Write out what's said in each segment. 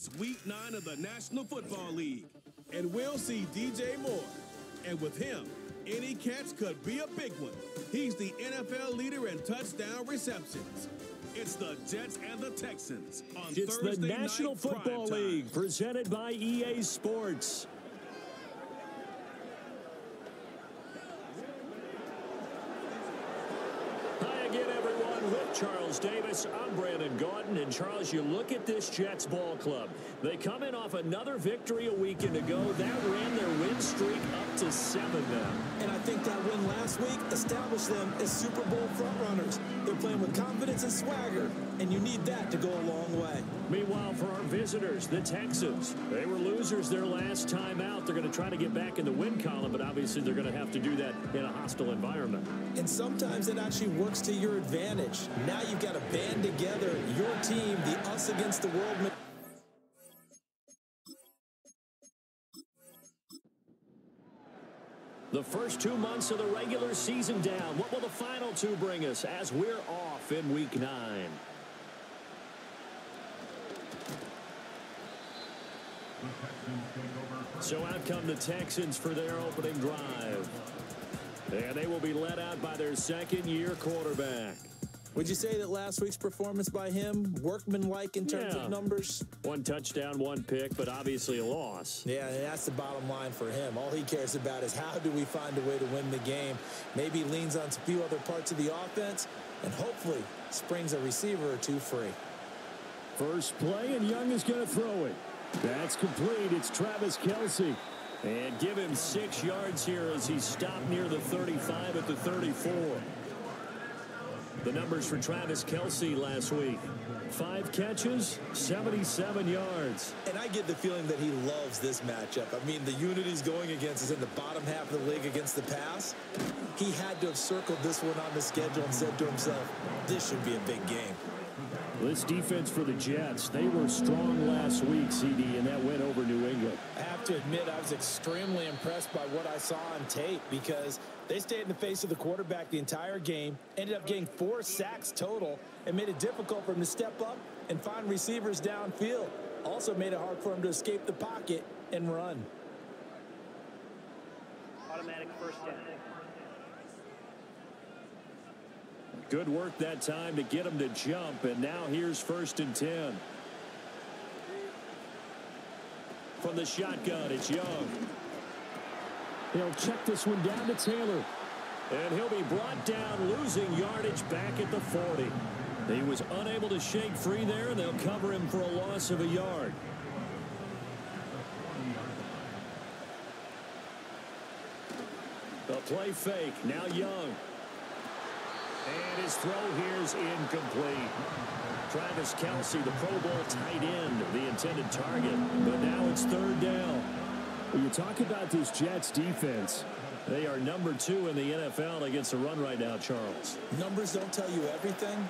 It's Week 9 of the National Football League, and we'll see DJ Moore. And with him, any catch could be a big one. He's the NFL leader in touchdown receptions. It's the Jets and the Texans on Thursday night. It's the National Football League presented by EA Sports. With Charles Davis, I'm Brandon Gordon. And Charles, you look at this Jets ball club. They come in off another victory a weekend ago. That ran their win streak up to 7 now. And I think that win last week established them as Super Bowl frontrunners. They're playing with confidence and swagger, and you need that to go a long way. Meanwhile, for our visitors, the Texans, they were losers their last time out. They're going to try to get back in the win column, but obviously they're going to have to do that in a hostile environment. And sometimes it actually works to your advantage. Now you've got to band together, your team, the us against the world. The first 2 months of the regular season down. What will the final two bring us as we're off in Week 9? So out come the Texans for their opening drive. And they will be led out by their second-year quarterback. Would you say that last week's performance by him, workmanlike in terms of numbers? 1 touchdown, 1 pick, but obviously a loss. Yeah, and that's the bottom line for him. All he cares about is how do we find a way to win the game. Maybe leans on a few other parts of the offense, and hopefully springs a receiver or two free. First play, and Young is going to throw it. That's complete. It's Travis Kelce. And give him 6 yards here as he stopped near the 35 at the 34. The numbers for Travis Kelce last week. 5 catches, 77 yards. And I get the feeling that he loves this matchup. I mean, the unit he's going against is in the bottom half of the league against the pass. He had to have circled this one on the schedule and said to himself, this should be a big game. This defense for the Jets, they were strong last week, CD, and that went over New England. I have to admit, I was extremely impressed by what I saw on tape because they stayed in the face of the quarterback the entire game, ended up getting 4 sacks total, and made it difficult for him to step up and find receivers downfield. Also made it hard for him to escape the pocket and run. Automatic first down. Good work that time to get him to jump, and now here's 1st and 10. From the shotgun, it's Young. He'll check this one down to Taylor. And he'll be brought down, losing yardage back at the 40. He was unable to shake free there, and they'll cover him for a loss of a yard. A play fake, now Young. And his throw here's incomplete. Travis Kelce, the Pro Bowl tight end, the intended target. But now it's 3rd down. When you talk about this Jets defense, they are number 2 in the NFL against the run right now, Charles. Numbers don't tell you everything,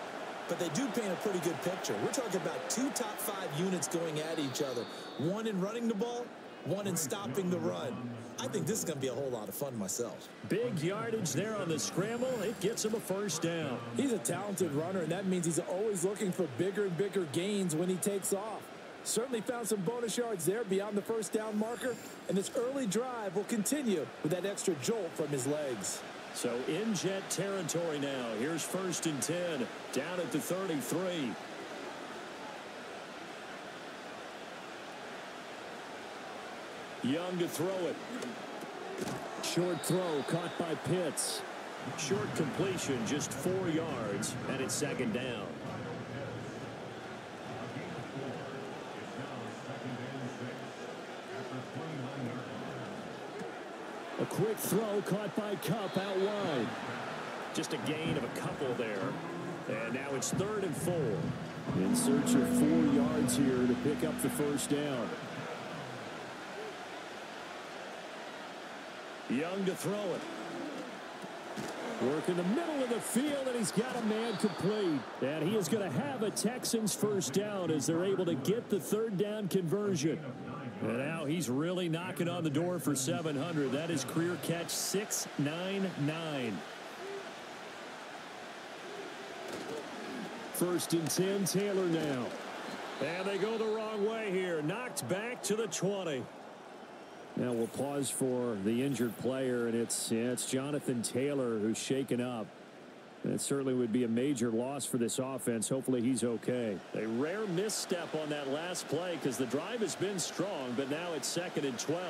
but they do paint a pretty good picture. We're talking about 2 top 5 units going at each other. 1 in running the ball, 1 in stopping the run. I think this is going to be a whole lot of fun myself. Big yardage there on the scramble. It gets him a 1st down. He's a talented runner, and that means he's always looking for bigger and bigger gains when he takes off. Certainly found some bonus yards there beyond the 1st down marker, and this early drive will continue with that extra jolt from his legs. So in Jet territory now. Here's 1st and 10, down at the 33. Young to throw it. Short throw caught by Pitts. Short completion, just 4 yards, and it's 2nd down. A quick throw caught by Kupp out wide. Just a gain of a couple there. And now it's 3rd and 4. In search of 4 yards here to pick up the 1st down. Young to throw it. Work in the middle of the field, and he's got a man complete. And he is going to have a Texans 1st down as they're able to get the 3rd down conversion. And now he's really knocking on the door for 700. That is career catch 699. 1st and 10, Taylor now. And they go the wrong way here. knocked back to the 20. Now we'll pause for the injured player, and it's Jonathan Taylor who's shaken up. And it certainly would be a major loss for this offense. Hopefully he's okay. A rare misstep on that last play because the drive has been strong, but now it's 2nd and 12.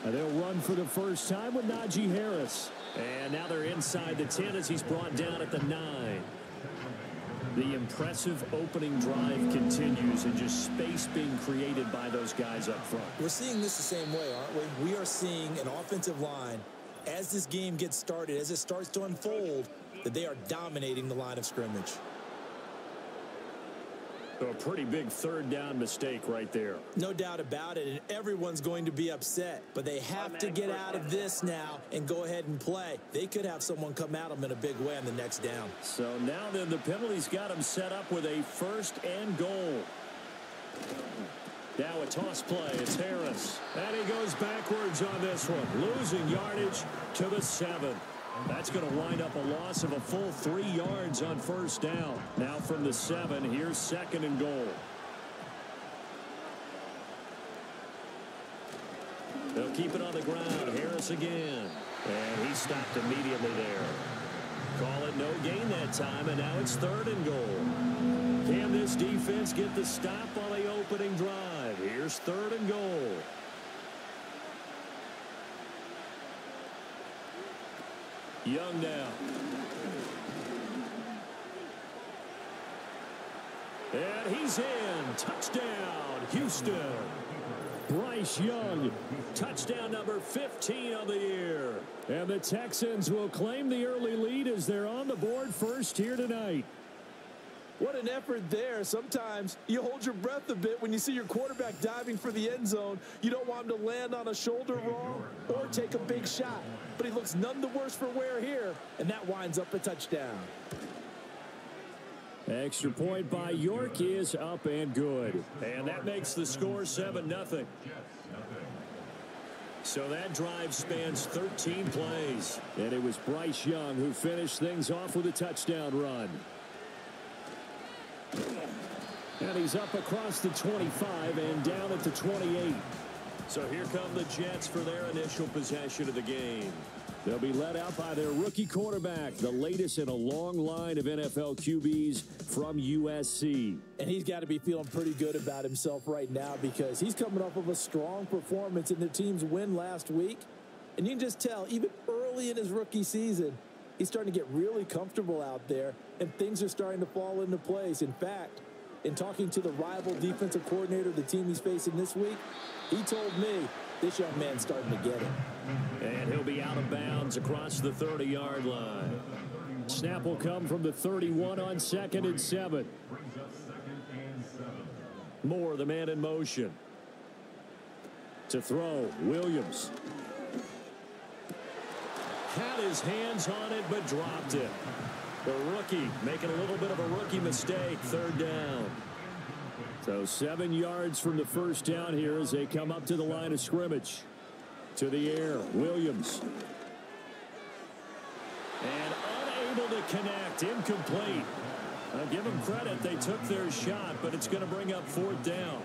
And they'll run for the first time with Najee Harris. And now they're inside the 10 as he's brought down at the 9. The impressive opening drive continues and just space being created by those guys up front. We're seeing this the same way, aren't we? We are seeing an offensive line, as this game gets started, as it starts to unfold, that they are dominating the line of scrimmage. So a pretty big 3rd down mistake right there. No doubt about it, and everyone's going to be upset. But they have to get out of this now and go ahead and play. They could have someone come at them in a big way on the next down. So now then the penalty's got them set up with a 1st and goal. Now a toss play. It's Harris. And he goes backwards on this one. Losing yardage to the 7. That's going to wind up a loss of a full 3 yards on 1st down. Now from the 7, here's 2nd and goal. They'll keep it on the ground. Harris again. And he stopped immediately there. Call it no gain that time, and now it's 3rd and goal. Can this defense get the stop on the opening drive? Here's 3rd and goal. Young now. And he's in. Touchdown, Houston. Bryce Young, touchdown number 15 of the year. And the Texans will claim the early lead as they're on the board first here tonight. What an effort there. Sometimes you hold your breath a bit when you see your quarterback diving for the end zone. You don't want him to land on a shoulder wrong or take a big shot. But he looks none the worse for wear here, and that winds up a touchdown. Extra point by York is up and good. And that makes the score 7-0. So that drive spans 13 plays. And it was Bryce Young who finished things off with a touchdown run. And he's up across the 25 and down at the 28. So here come the Jets for their initial possession of the game. They'll be led out by their rookie quarterback, the latest in a long line of NFL QBs from USC. And he's got to be feeling pretty good about himself right now because he's coming off of a strong performance in their team's win last week. And you can just tell, even early in his rookie season, he's starting to get really comfortable out there, and things are starting to fall into place. In fact, in talking to the rival defensive coordinator of the team he's facing this week, he told me this young man's starting to get it. And he'll be out of bounds across the 30-yard line. Snap will come from the 31 on 2nd and 7. Moore, the man in motion. To throw, Williams. Had his hands on it, but dropped it. The rookie making a little bit of a rookie mistake. 3rd down. So 7 yards from the first down here as they come up to the line of scrimmage. To the air, Williams. And unable to connect, incomplete. I'll give them credit, they took their shot, but it's going to bring up 4th down.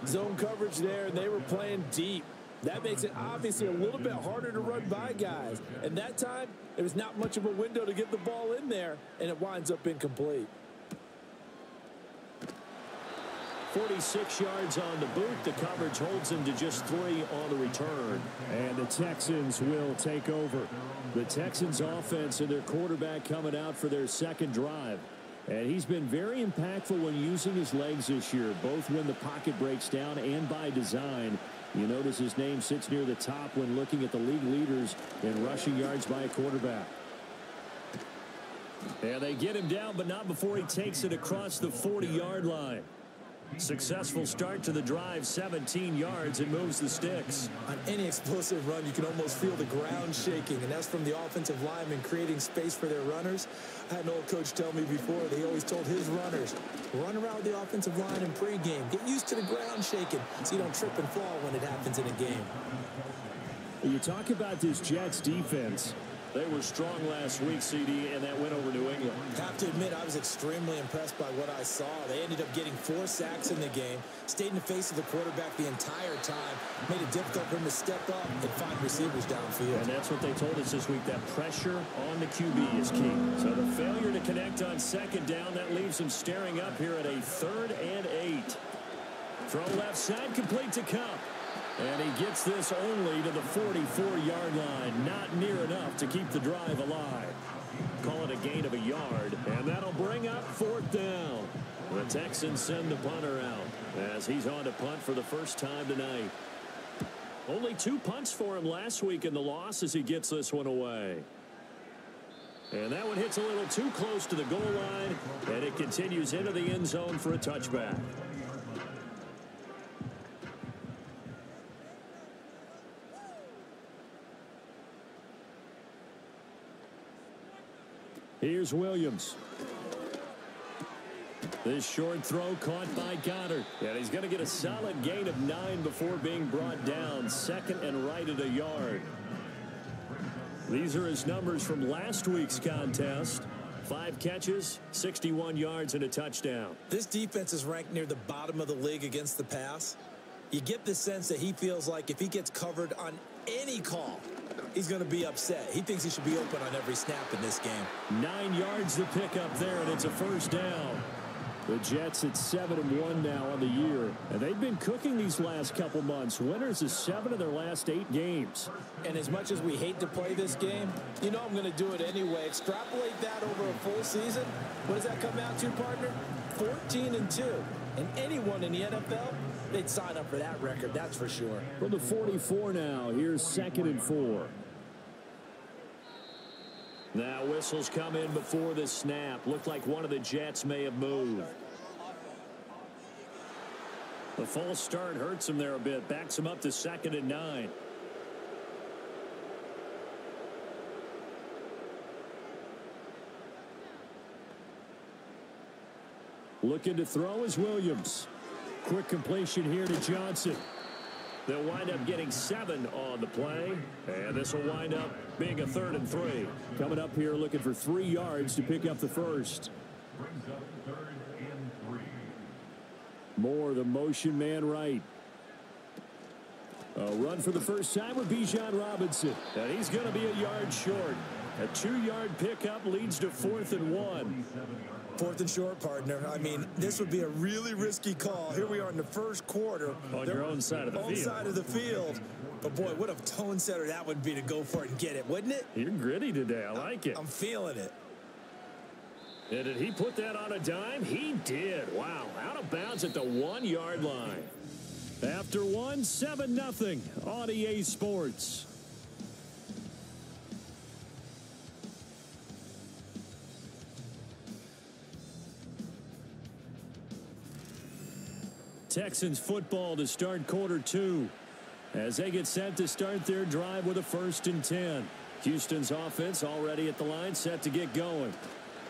Zone coverage there, and they were playing deep. That makes it obviously a little bit harder to run by guys. And that time, there was not much of a window to get the ball in there, and it winds up incomplete. 46 yards on the boot. The coverage holds him to just 3 on the return. And the Texans will take over. The Texans offense and their quarterback coming out for their second drive. And he's been very impactful when using his legs this year, both when the pocket breaks down and by design. You notice his name sits near the top when looking at the league leaders in rushing yards by a quarterback. And they get him down, but not before he takes it across the 40-yard line. Successful start to the drive, 17 yards, and moves the sticks. On any explosive run, you can almost feel the ground shaking, and that's from the offensive linemen creating space for their runners. I had an old coach tell me before, that he always told his runners, run around the offensive line in pregame. Get used to the ground shaking so you don't trip and fall when it happens in a game. You talk about this Jets defense. They were strong last week, CD, and that win over New England. Have to admit, I was extremely impressed by what I saw. They ended up getting 4 sacks in the game, stayed in the face of the quarterback the entire time, made it difficult for him to step up and find receivers downfield. And that's what they told us this week, that pressure on the QB is key. So the failure to connect on second down, that leaves him staring up here at a 3rd and 8. Throw left side, complete to Kupp. And he gets this only to the 44-yard line. Not near enough to keep the drive alive. Call it a gain of a yard. And that'll bring up 4th down. The Texans send the punter out as he's on to punt for the first time tonight. Only 2 punts for him last week in the loss as he gets this one away. And that one hits a little too close to the goal line. And it continues into the end zone for a touchback. Here's Williams. This short throw caught by Goddard. And he's going to get a solid gain of 9 before being brought down. 2nd and right at a yard. These are his numbers from last week's contest. 5 catches, 61 yards, and a touchdown. This defense is ranked near the bottom of the league against the pass. You get the sense that he feels like if he gets covered on any call, he's going to be upset. He thinks he should be open on every snap in this game. 9 yards to pick up there, and it's a first down. The Jets at 7-1 now on the year. And they've been cooking these last couple months. Winners of 7 of their last 8 games. And as much as we hate to play this game, you know I'm going to do it anyway. Extrapolate that over a full season. What does that come out to, partner? 14-2. And anyone in the NFL, they'd sign up for that record, that's for sure. From the 44 now, here's 2nd and 4. Now whistles come in before the snap. Looked like one of the Jets may have moved. The false start hurts him there a bit. Backs him up to 2nd and 9. Looking to throw is Williams. Quick completion here to Johnson. They'll wind up getting 7 on the play. And this will wind up being a 3rd and 3. Coming up here looking for 3 yards to pick up the first. More the motion man right. A run for the first time with Bijan Robinson. And he's going to be a yard short. A 2-yard pickup leads to 4th and 1. 4th and short, partner. I mean, this would be a really risky call. Here we are in the first quarter. On your own side of the field. Own side of the field. But, boy, what a tone setter that would be to go for it and get it, wouldn't it? You're gritty today. I like it. I'm feeling it. And did he put that on a dime? He did. Wow. Out of bounds at the 1-yard line. After 1, 7-0 on EA Sports. Texans football to start quarter 2 as they get set to start their drive with a 1st and 10. Houston's offense already at the line, set to get going.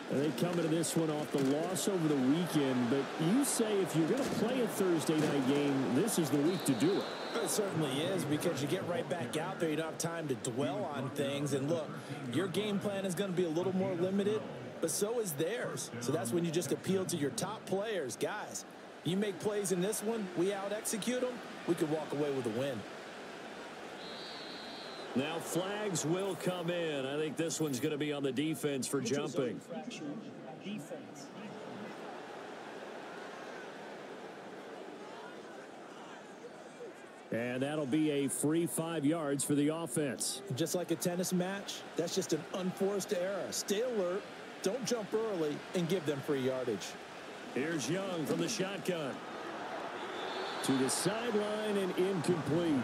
And they come into this one off the loss over the weekend, but you say if you're going to play a Thursday night game, this is the week to do it. It certainly is, because you get right back out there. You don't have time to dwell on things. And look, your game plan is going to be a little more limited, but so is theirs. So that's when you just appeal to your top players. Guys, you make plays in this one, we out-execute them, we could walk away with a win. Now flags will come in. I think this one's going to be on the defense for jumping. And that'll be a free 5 yards for the offense. Just like a tennis match, that's just an unforced error. Stay alert, don't jump early, and give them free yardage. Here's Young from the shotgun. To the sideline and incomplete.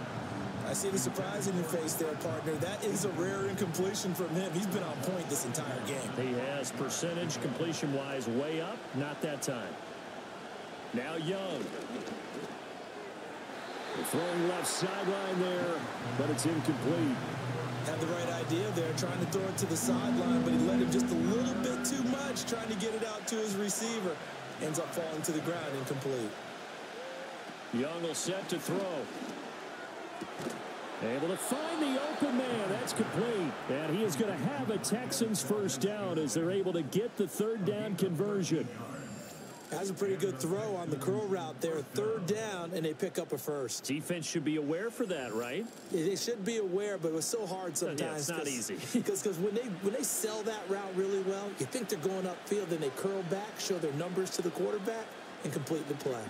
I see the surprise in your face there, partner. That is a rare incompletion from him. He's been on point this entire game. He has percentage completion-wise way up. Not that time. Now Young. Throwing left sideline there, but it's incomplete. Had the right idea there, trying to throw it to the sideline, but he let him just a little bit too much, trying to get it out to his receiver. Ends up falling to the ground, incomplete. Young will set to throw. Able to find the open man. That's complete. And he is going to have a Texans first down as they're able to get the third down conversion. That's a pretty good throw on the curl route there. Third down, and they pick up a first. Defense should be aware for that, right? Yeah, they should be aware, but it was so hard sometimes. Yeah, it's not easy. Because when they sell that route really well, you think they're going upfield, then they curl back, show their numbers to the quarterback, and complete the play.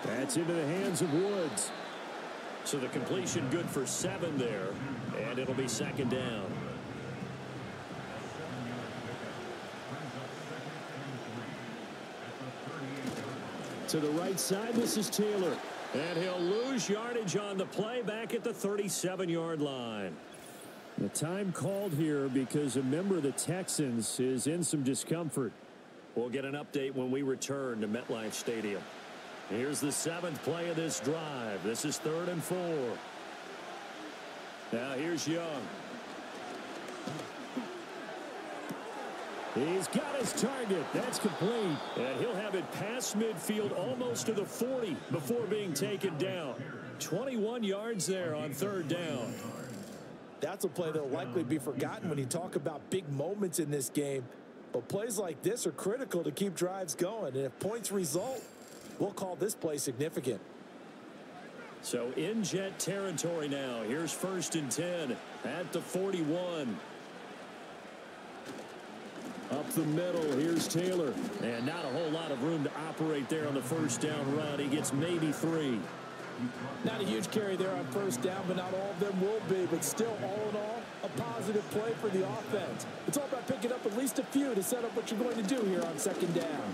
That's into the hands of Woods. So the completion good for 7 there, and it'll be second down. To the right side, this is Taylor. And he'll lose yardage on the play back at the 37-yard line. The time called here because a member of the Texans is in some discomfort. We'll get an update when we return to MetLife Stadium. Here's the 7th play of this drive. This is 3rd and 4. Now here's Young. He's got his target. That's complete. And he'll have it past midfield almost to the 40 before being taken down. 21 yards there on 3rd down. That's a play that'll likely be forgotten when you talk about big moments in this game. But plays like this are critical to keep drives going. And if points result, we'll call this play significant. So in Jet territory now. Here's 1st and 10 at the 41. Up the middle, here's Taylor. And not a whole lot of room to operate there on the first down run. He gets maybe 3. Not a huge carry there on first down, but not all of them will be. But still, all in all, a positive play for the offense. It's all about picking up at least a few to set up what you're going to do here on second down.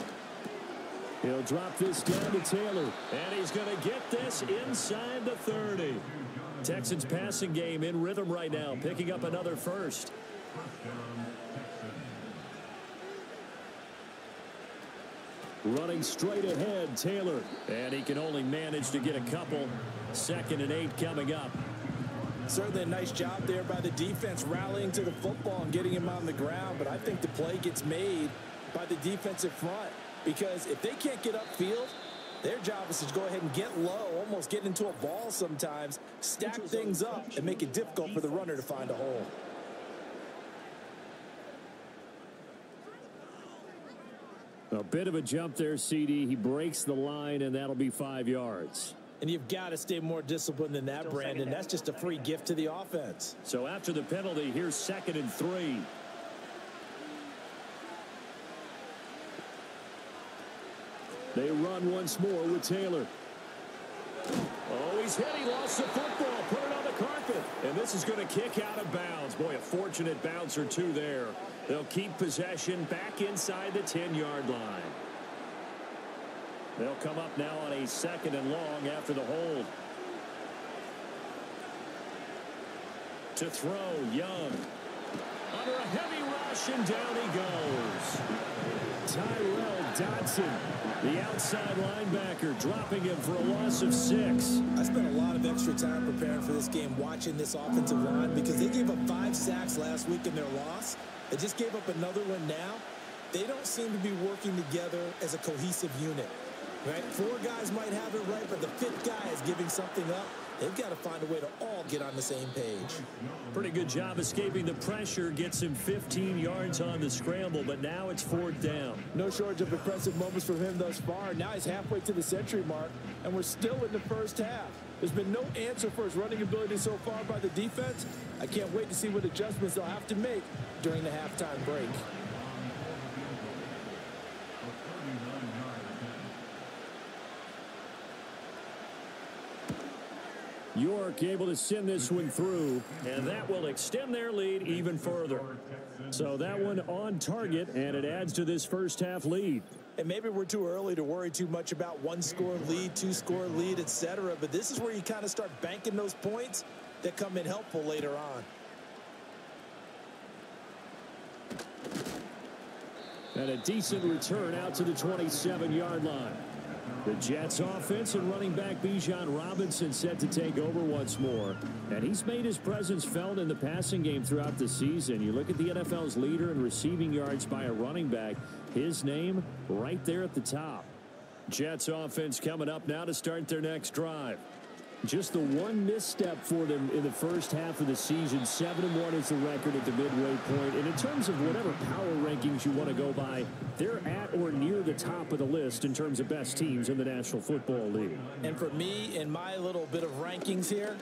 He'll drop this down to Taylor. And he's going to get this inside the 30. Texans passing game in rhythm right now, picking up another first. Running straight ahead, Taylor. And he can only manage to get a couple. 2nd and 8 coming up. Certainly a nice job there by the defense rallying to the football and getting him on the ground. But I think the play gets made by the defensive front. Because if they can't get upfield, their job is to go ahead and get low, almost get into a ball sometimes, stack things up, and make it difficult for the runner to find a hole. A bit of a jump there, CD. He breaks the line, and that'll be 5 yards. And you've got to stay more disciplined than that, Brandon. That's just a free gift to the offense. So after the penalty, here's 2nd and 3. They run once more with Taylor. Oh, he's hit. He lost the football. Put it on the carpet. And this is going to kick out of bounds. Boy, a fortunate bounce or two there. They'll keep possession back inside the 10-yard line. They'll come up now on a 2nd and long after the hold. To throw, Young. Under a heavy rush, and down he goes. Tyrell Dodson, the outside linebacker, dropping him for a loss of 6. I spent a lot of extra time preparing for this game, watching this offensive line, because they gave up 5 sacks last week in their loss. They just gave up another one now. They don't seem to be working together as a cohesive unit. Right? 4 guys might have it right, but the 5th guy is giving something up. They've got to find a way to all get on the same page. Pretty good job escaping the pressure. Gets him 15 yards on the scramble, but now it's 4th down. No shortage of impressive moments from him thus far. Now he's halfway to the century mark, and we're still in the first half. There's been no answer for his running ability so far by the defense. I can't wait to see what adjustments they'll have to make during the halftime break. York able to send this one through, and that will extend their lead even further. So that one on target, and it adds to this first half lead. And maybe we're too early to worry too much about 1-score lead, 2-score lead, etc. But this is where you kind of start banking those points that come in helpful later on. And a decent return out to the 27-yard line. The Jets offense and running back Bijan Robinson set to take over once more. And he's made his presence felt in the passing game throughout the season. You look at the NFL's leader in receiving yards by a running back. His name right there at the top. Jets offense coming up now to start their next drive. Just the one misstep for them in the first half of the season. 7-1 is the record at the midway point. And in terms of whatever power rankings you want to go by, they're at or near the top of the list in terms of best teams in the National Football League. And for me, in my little bit of rankings here,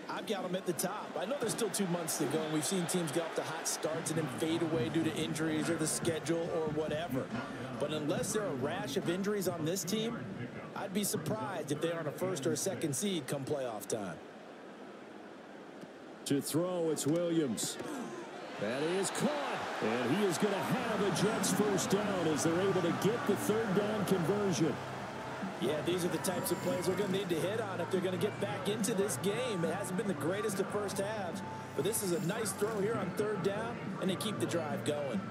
I've got them at the top. I know there's still 2 months to go, and we've seen teams get off to hot starts and then fade away due to injuries or the schedule or whatever. But unless there are a rash of injuries on this team, I'd be surprised if they aren't a first or a second seed come playoff time. To throw, it's Williams. That is caught. And he is going to have a Jets first down as they're able to get the third down conversion. Yeah, these are the types of plays we're going to need to hit on if they're going to get back into this game. It hasn't been the greatest of first halves, but this is a nice throw here on third down, and they keep the drive going.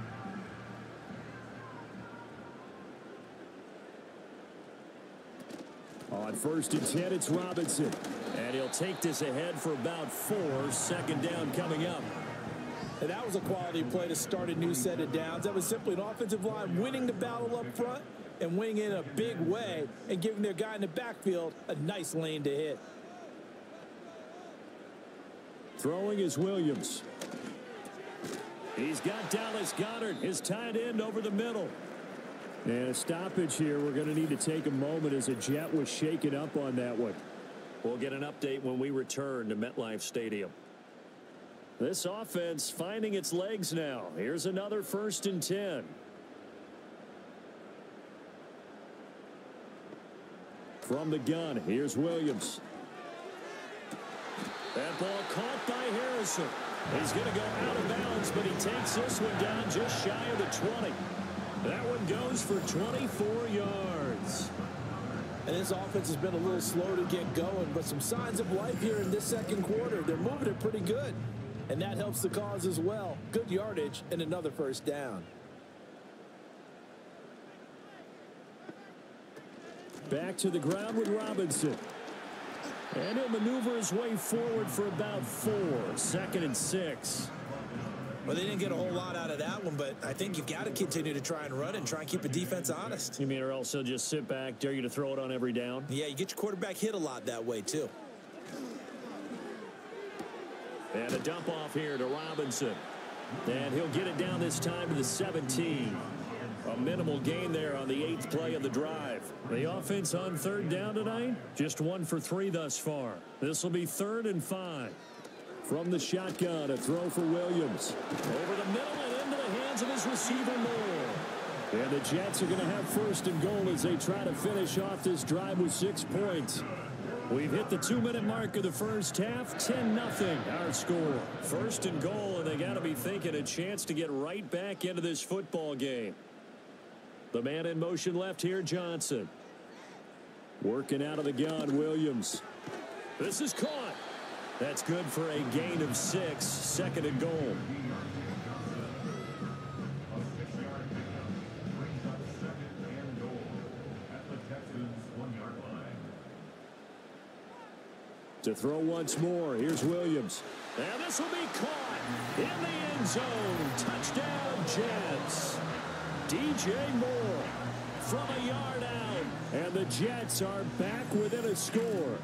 On 1st and 10, it's Robinson. And he'll take this ahead for about 4. Second down coming up. And that was a quality play to start a new set of downs. That was simply an offensive line winning the battle up front and winning in a big way and giving their guy in the backfield a nice lane to hit. Throwing is Williams. He's got Dallas Goedert, his tight end, over the middle. And a stoppage here. We're going to need to take a moment as a Jet was shaken up on that one. We'll get an update when we return to MetLife Stadium. This offense finding its legs now. Here's another 1st and 10. From the gun, here's Williams. That ball caught by Harrison. He's going to go out of bounds, but he takes this one down just shy of the 20. That one goes for 24 yards. And this offense has been a little slow to get going, but some signs of life here in this second quarter. They're moving it pretty good, and that helps the cause as well. Good yardage and another first down. Back to the ground with Robinson. And he'll maneuver his way forward for about 4. 2nd and 6. Well, they didn't get a whole lot out of that one, but I think you've got to continue to try and run and try and keep the defense honest. You mean or else he'll just sit back, dare you to throw it on every down? Yeah, you get your quarterback hit a lot that way, too. And a dump off here to Robinson. And he'll get it down this time to the 17. A minimal gain there on the 8th play of the drive. The offense on third down tonight, just 1 for 3 thus far. This will be 3rd and 5. From the shotgun, a throw for Williams. Over the middle and into the hands of his receiver, Moore. And the Jets are going to have 1st and goal as they try to finish off this drive with 6 points. We've hit the 2-minute mark of the first half. 10-0 our score. 1st and goal, and they got to be thinking a chance to get right back into this football game. The man in motion left here, Johnson. Working out of the gun, Williams. This is caught. That's good for a gain of 6. 2nd and goal. To throw once more, here's Williams. And this will be caught in the end zone. Touchdown, Jets. DJ Moore from a yard out. And the Jets are back within a score.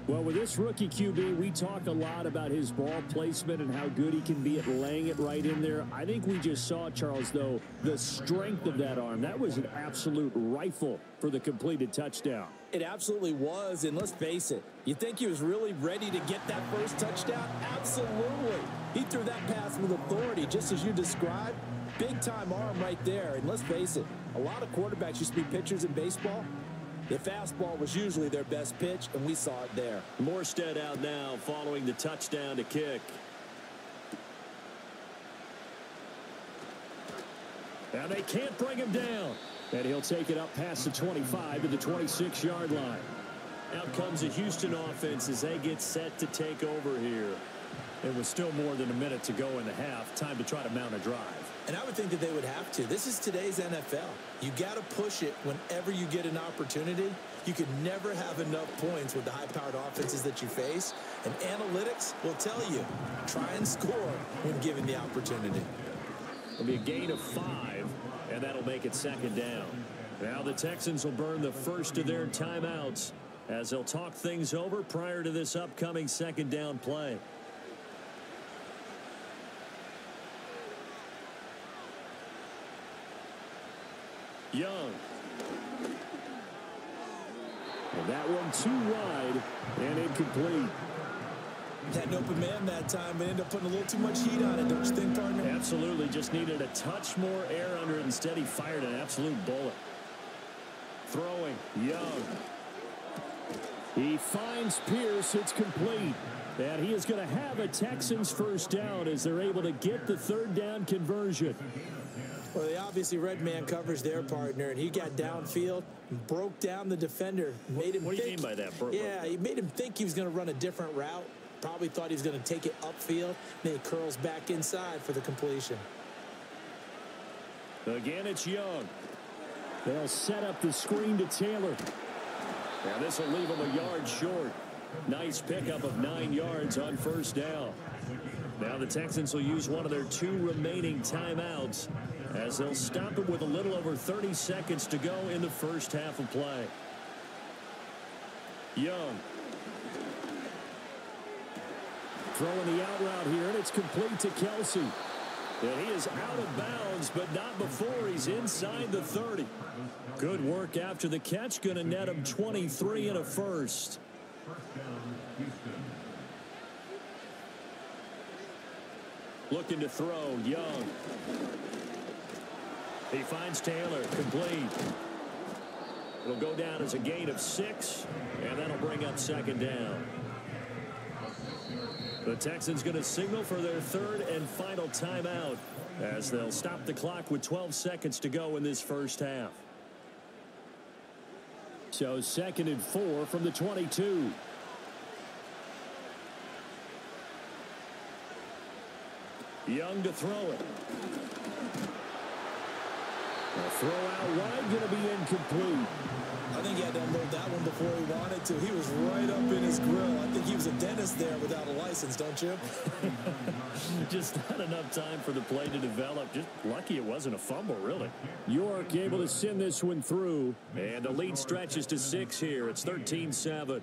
Well, with this rookie QB, we talked a lot about his ball placement and how good he can be at laying it right in there. I think we just saw, Charles, though, the strength of that arm. That was an absolute rifle for the completed touchdown. It absolutely was, and let's face it, you think he was really ready to get that first touchdown? Absolutely. He threw that pass with authority, just as you described. Big-time arm right there, and let's face it, a lot of quarterbacks used to be pitchers in baseball. The fastball was usually their best pitch, and we saw it there. Morstead out now following the touchdown to kick. Now they can't bring him down. And he'll take it up past the 25 to the 26-yard line. Out comes the Houston offense as they get set to take over here. It was still more than a minute to go in the half. Time to try to mount a drive. And I would think that they would have to. This is today's NFL. You got to push it whenever you get an opportunity. You can never have enough points with the high-powered offenses that you face. And analytics will tell you, try and score when given the opportunity. It'll be a gain of 5, and that'll make it 2nd down. Now the Texans will burn the first of their timeouts. as they'll talk things over prior to this upcoming second down play. Young. And that one too wide and incomplete. Had an open man that time, but ended up putting a little too much heat on it, don't you think, partner? Absolutely. Just needed a touch more air under it. Instead, he fired an absolute bullet. Throwing. Young. He finds Pierce. It's complete. And he is going to have a Texans first down as they're able to get the third down conversion. Well, they obviously read man coverage their partner, and he got downfield and broke down the defender. Made him what do you mean by that? Yeah, he made him think he was going to run a different route. Probably thought he was going to take it upfield. Then he curls back inside for the completion. Again, it's Young. They'll set up the screen to Taylor. Now this will leave him a yard short. Nice pickup of 9 yards on first down. Now the Texans will use one of their 2 remaining timeouts as they'll stop it with a little over 30 seconds to go in the first half of play. Young. Throwing the out route here, and it's complete to Kelsey. And he is out of bounds, but not before he's inside the 30. Good work after the catch. Going to net him 23 and a first. Looking to throw, Young. He finds Taylor, complete. It'll go down as a gain of 6, and that'll bring up second down. The Texans going to signal for their 3rd and final timeout as they'll stop the clock with 12 seconds to go in this first half. So 2nd and 4 from the 22. Young to throw it. A throw out wide, going to be incomplete. I think he had to unload that one before he wanted to. He was right up in his grill. I think he was a dentist there without a license, don't you? Just not enough time for the play to develop. Just lucky it wasn't a fumble, really. York able to send this one through. And the lead stretches to 6 here. It's 13-7.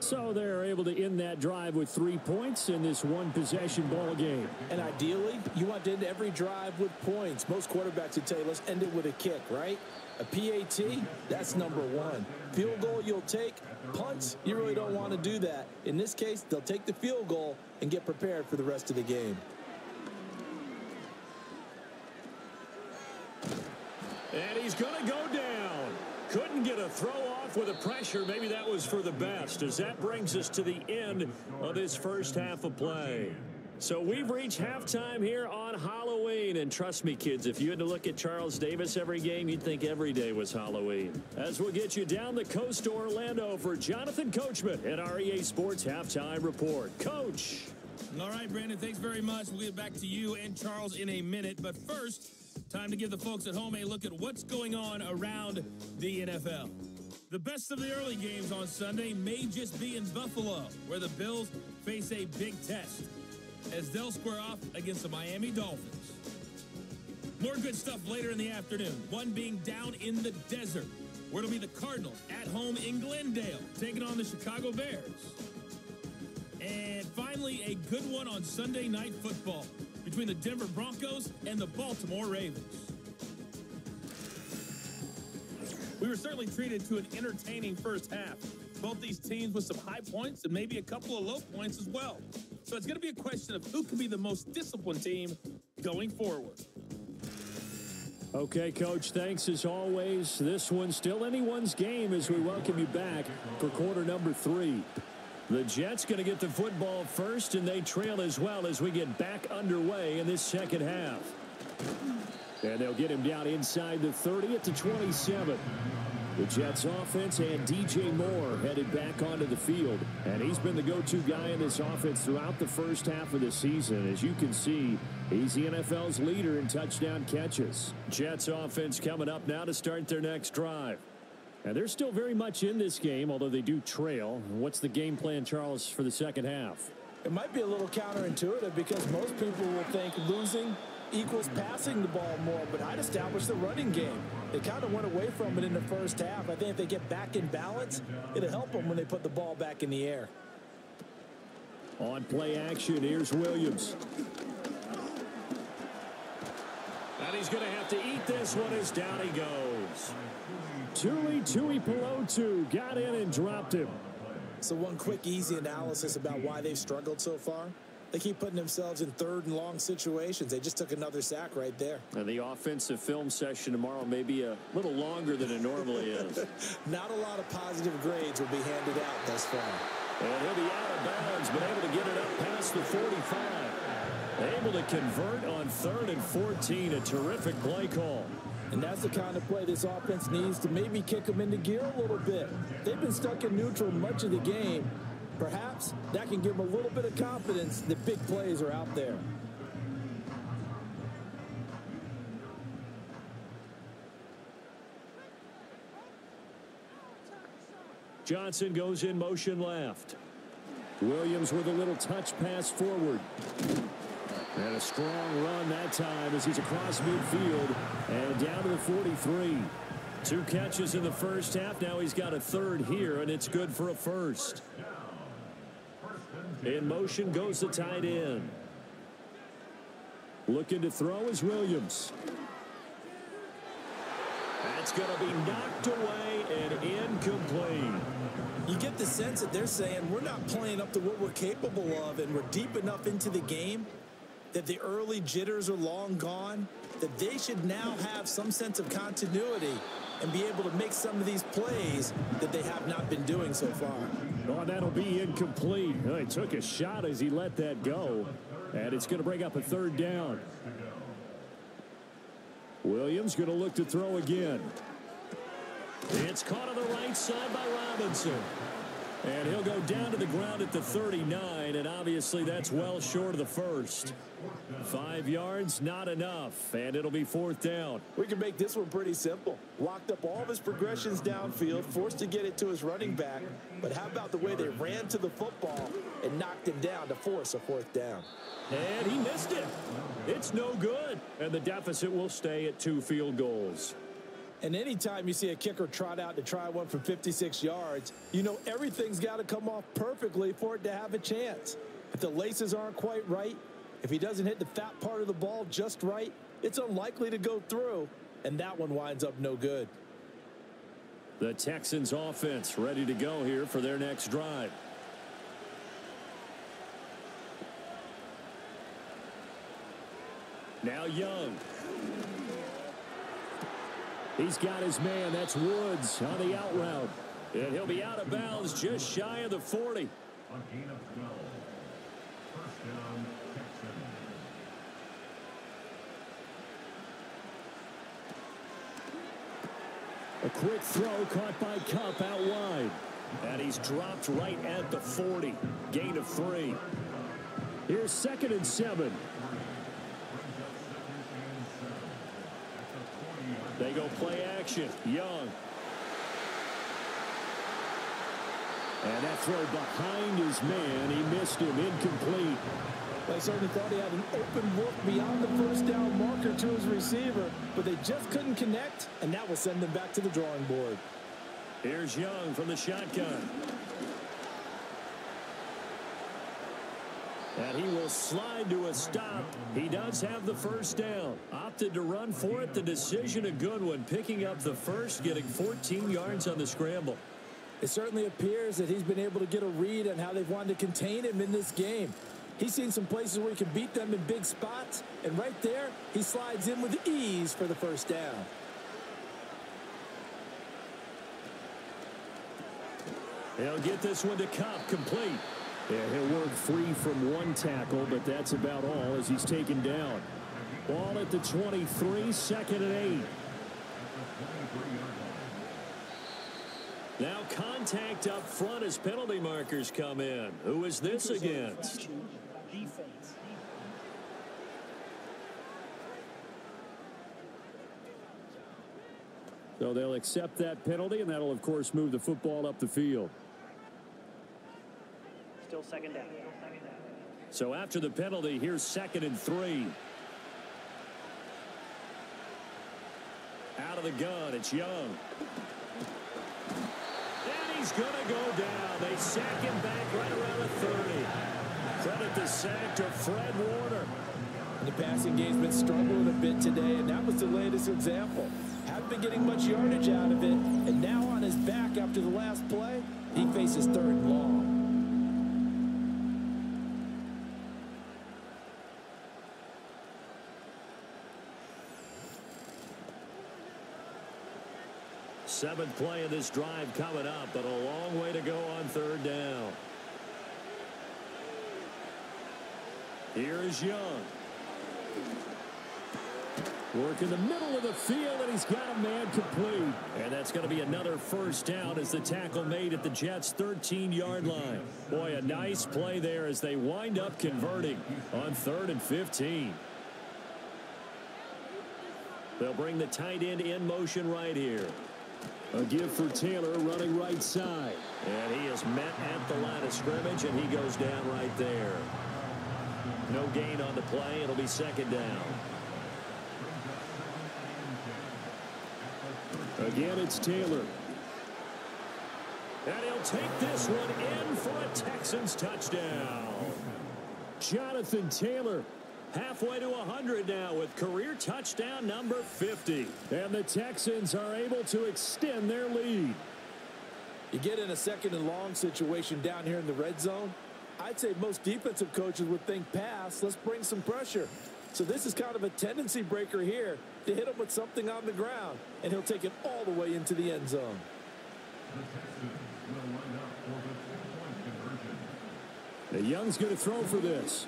So they're able to end that drive with 3 points in this one-possession ball game. And ideally, you want to end every drive with points. Most quarterbacks would tell you, let's end it with a kick, right? A PAT, that's number 1. Field goal you'll take. Punts, you really don't want to do that. In this case, they'll take the field goal and get prepared for the rest of the game. And he's going to go down. Couldn't get a throw off with the pressure. Maybe that was for the best, as that brings us to the end of this first half of play. So we've reached halftime here on Halloween. And trust me, kids, if you had to look at Charles Davis every game, you'd think every day was Halloween. As we'll get you down the coast to Orlando for Jonathan Coachman at our EA Sports Halftime Report. Coach. All right, Brandon, thanks very much. We'll get back to you and Charles in a minute. But first, time to give the folks at home a look at what's going on around the NFL. The best of the early games on Sunday may just be in Buffalo, where the Bills face a big test as they'll square off against the Miami Dolphins. More good stuff later in the afternoon, one being down in the desert, where it'll be the Cardinals at home in Glendale, taking on the Chicago Bears. And finally, a good one on Sunday Night Football between the Denver Broncos and the Baltimore Ravens. We were certainly treated to an entertaining first half. Both these teams with some high points and maybe a couple of low points as well. So it's going to be a question of who can be the most disciplined team going forward. Okay, Coach, thanks as always. This one's still anyone's game as we welcome you back for quarter number 3. The Jets going to get the football first, and they trail as well as we get back underway in this second half. And they'll get him down inside the 30 at the 27. The Jets offense and DJ Moore headed back onto the field. And he's been the go-to guy in this offense throughout the first half of the season. As you can see, he's the NFL's leader in touchdown catches. Jets offense coming up now to start their next drive. And they're still very much in this game, although they do trail. What's the game plan, Charles, for the second half? It might be a little counterintuitive because most people will think losing equals passing the ball more, but I'd establish the running game. They kind of went away from it in the first half. I think if they get back in balance, it'll help them when they put the ball back in the air. On play action, here's Williams. And he's going to have to eat this one as down he goes. Tui Pelotu got in and dropped him. So one quick, easy analysis about why they've struggled so far. They keep putting themselves in third and long situations. They just took another sack right there. And the offensive film session tomorrow may be a little longer than it normally is. Not a lot of positive grades will be handed out thus far. And he'll be out of bounds, but able to get it up past the 45. Able to convert on 3rd and 14. A terrific play call. And that's the kind of play this offense needs to maybe kick them into gear a little bit. They've been stuck in neutral much of the game. Perhaps that can give them a little bit of confidence that big plays are out there. Johnson goes in motion left. Williams with a little touch pass forward. And a strong run that time as he's across midfield and down to the 43. 2 catches in the first half. Now he's got a 3rd here, and it's good for a 1st. In motion goes the tight end. Looking to throw is Williams. That's going to be knocked away and incomplete. You get the sense that they're saying we're not playing up to what we're capable of, and we're deep enough into the game that the early jitters are long gone, that they should now have some sense of continuity and be able to make some of these plays that they have not been doing so far. Oh, that'll be incomplete. He took a shot as he let that go, and it's going to bring up a 3rd down. Williams going to look to throw again. It's caught on the right side by Robinson. And he'll go down to the ground at the 39, and obviously that's well short of the 1st. 5 yards, not enough, and it'll be 4th down. We can make this one pretty simple. Locked up all of his progressions downfield, forced to get it to his running back. But how about the way they ran to the football and knocked him down to force a 4th down? And he missed it. It's no good. And the deficit will stay at 2 field goals. And anytime you see a kicker trot out to try one from 56 yards, you know everything's got to come off perfectly for it to have a chance. If the laces aren't quite right, if he doesn't hit the fat part of the ball just right, it's unlikely to go through, and that one winds up no good. The Texans offense ready to go here for their next drive. Now Young. He's got his man. That's Woods on the out route. And he'll be out of bounds just shy of the 40. A quick throw caught by Cup out wide. And he's dropped right at the 40. Gain of 3. Here's 2nd and 7. They go play action. Young. And that throw behind his man. He missed him. Incomplete. They certainly thought he had an open look beyond the 1st down marker to his receiver, but they just couldn't connect, and that will send them back to the drawing board. Here's Young from the shotgun. And he will slide to a stop. He does have the 1st down. Opted to run for it. The decision a good one. Picking up the 1st, getting 14 yards on the scramble. It certainly appears that he's been able to get a read on how they've wanted to contain him in this game. He's seen some places where he can beat them in big spots, and right there, he slides in with ease for the 1st down. He'll get this one to Cup, complete. Yeah, he'll work free from 1 tackle, but that's about all as he's taken down. Ball at the 23, 2nd and 8. Now contact up front as penalty markers come in. Who is this against? So they'll accept that penalty, and that'll, of course, move the football up the field. Still 2nd down. So after the penalty, here's 2nd and 3. Out out of the gun. It's Young. And he's going to go down. They sack him back right around the 30. Credit the sack to Fred Warner. The passing game's been struggling a bit today, and that was the latest example. Haven't been getting much yardage out of it, and now on his back after the last play, he faces 3rd and long. Seventh play of this drive coming up, but a long way to go on 3rd down. Here is Young. Work in the middle of the field, and he's got a man complete. And that's going to be another 1st down as the tackle made at the Jets' 13-yard line. Boy, a nice play there as they wind up converting on 3rd and 15. They'll bring the tight end in motion right here. A give for Taylor running right side. And he is met at the line of scrimmage, and he goes down right there. No gain on the play. It'll be 2nd down. Again, it's Taylor. And he'll take this one in for a Texans touchdown. Jonathan Taylor. Halfway to 100 now with career touchdown number 50. And the Texans are able to extend their lead. You get in a 2nd and long situation down here in the red zone. I'd say most defensive coaches would think pass. Let's bring some pressure. So this is kind of a tendency breaker here to hit him with something on the ground. And he'll take it all the way into the end zone. The Young's going to throw for this.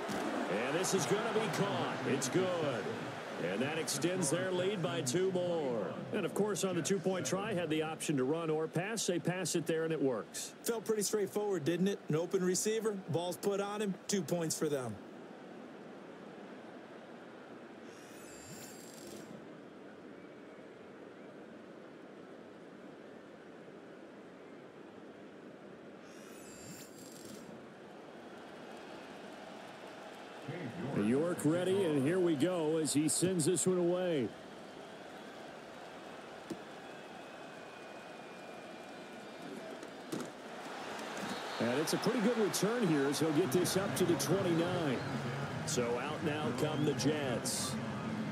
And this is going to be caught. It's good. And that extends their lead by 2 more. And, of course, on the 2-point try, had the option to run or pass. They pass it there, and it works. Felt pretty straightforward, didn't it? An open receiver, ball's put on him, 2 points for them. York ready, and here we go as he sends this one away. And it's a pretty good return here as he'll get this up to the 29. So out now come the Jets.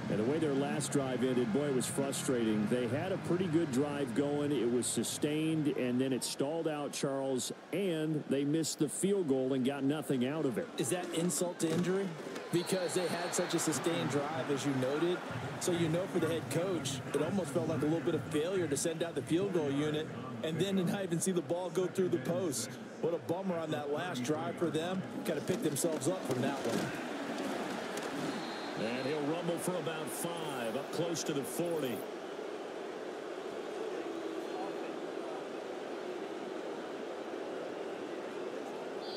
And the way their last drive ended, boy, it was frustrating. They had a pretty good drive going. It was sustained, and then it stalled out, Charles, and they missed the field goal and got nothing out of it. Is that insult to injury? Because they had such a sustained drive, as you noted. So you know for the head coach, it almost felt like a little bit of failure to send out the field goal unit and then to not even see the ball go through the post. What a bummer on that last drive for them. Got to pick themselves up from that one. And he'll rumble for about 5, up close to the 40.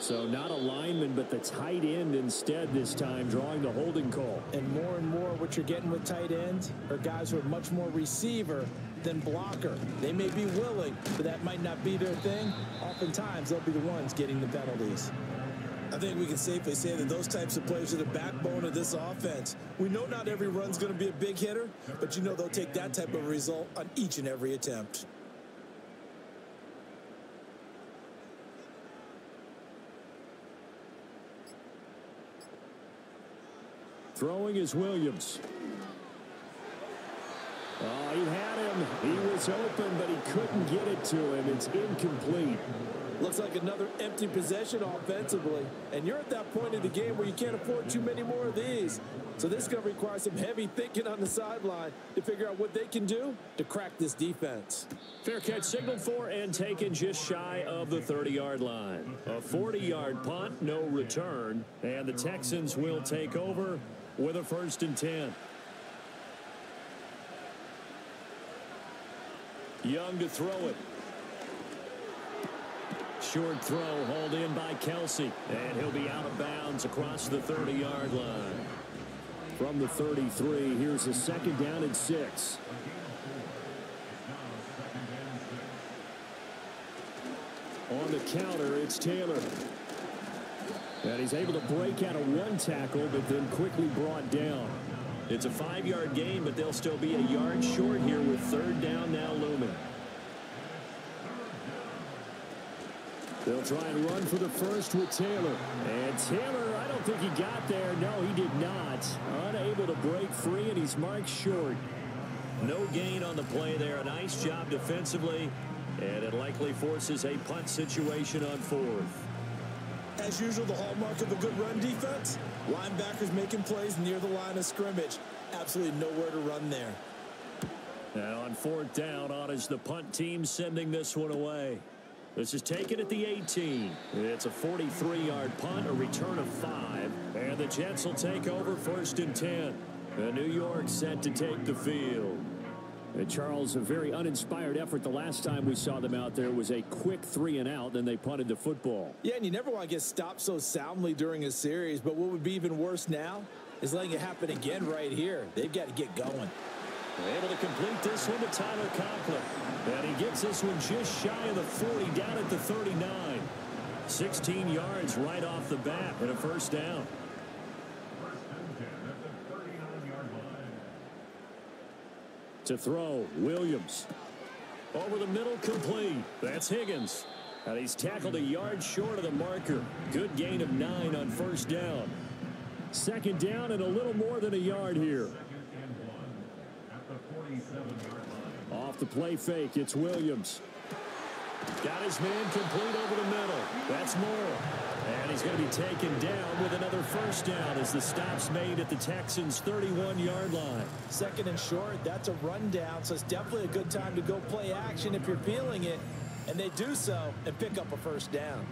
So not a lineman, but the tight end instead this time, drawing the holding call. And more, what you're getting with tight ends are guys who are much more receiver than blocker. They may be willing, but that might not be their thing. Oftentimes, they'll be the ones getting the penalties. I think we can safely say that those types of players are the backbone of this offense. We know not every run's going to be a big hitter, but you know they'll take that type of result on each and every attempt. Throwing is Williams. Oh, he had him. He was open, but he couldn't get it to him. It's incomplete. Looks like another empty possession offensively. And you're at that point in the game where you can't afford too many more of these. So this is going to require some heavy thinking on the sideline to figure out what they can do to crack this defense. Fair catch signaled for and taken just shy of the 30-yard line. A 40-yard punt, no return. And the Texans will take over with a 1st and 10. Young to throw it. Short throw hauled in by Kelsey. And he'll be out of bounds across the 30-yard line. From the 33, here's a 2nd down and 6. On the counter, it's Taylor. And he's able to break out of one tackle, but then quickly brought down. It's a 5-yard gain, but they'll still be a yard short here with third down now looming. They'll try and run for the first with Taylor. And Taylor, I don't think he got there. No, he did not. Unable to break free, and he's marked short. No gain on the play there. A nice job defensively, and it likely forces a punt situation on fourth. As usual, the hallmark of a good run defense, linebackers making plays near the line of scrimmage. Absolutely nowhere to run there. Now on fourth down, on is the punt team sending this one away. This is taken at the 18. It's a 43-yard punt, a return of 5. And the Jets will take over first and 10. And New York set to take the field. And Charles, a very uninspired effort the last time we saw them out there was a quick 3-and-out, then they punted the football. Yeah, and you never want to get stopped so soundly during a series, but what would be even worse now is letting it happen again right here. They've got to get going. Able to complete this one to Tyler Conklin. And he gets this one just shy of the 40 down at the 39. 16 yards right off the bat and a first down. To throw, Williams. Over the middle, complete. That's Higgins. And he's tackled a yard short of the marker. Good gain of 9 on first down. Second down and a little more than a yard here. Off the play fake, it's Williams. Got his man complete over the middle. That's Moore. And he's going to be taken down with another first down as the stop's made at the Texans' 31-yard line. Second and short, that's a rundown, so it's definitely a good time to go play action if you're feeling it. And they do so and pick up a first down.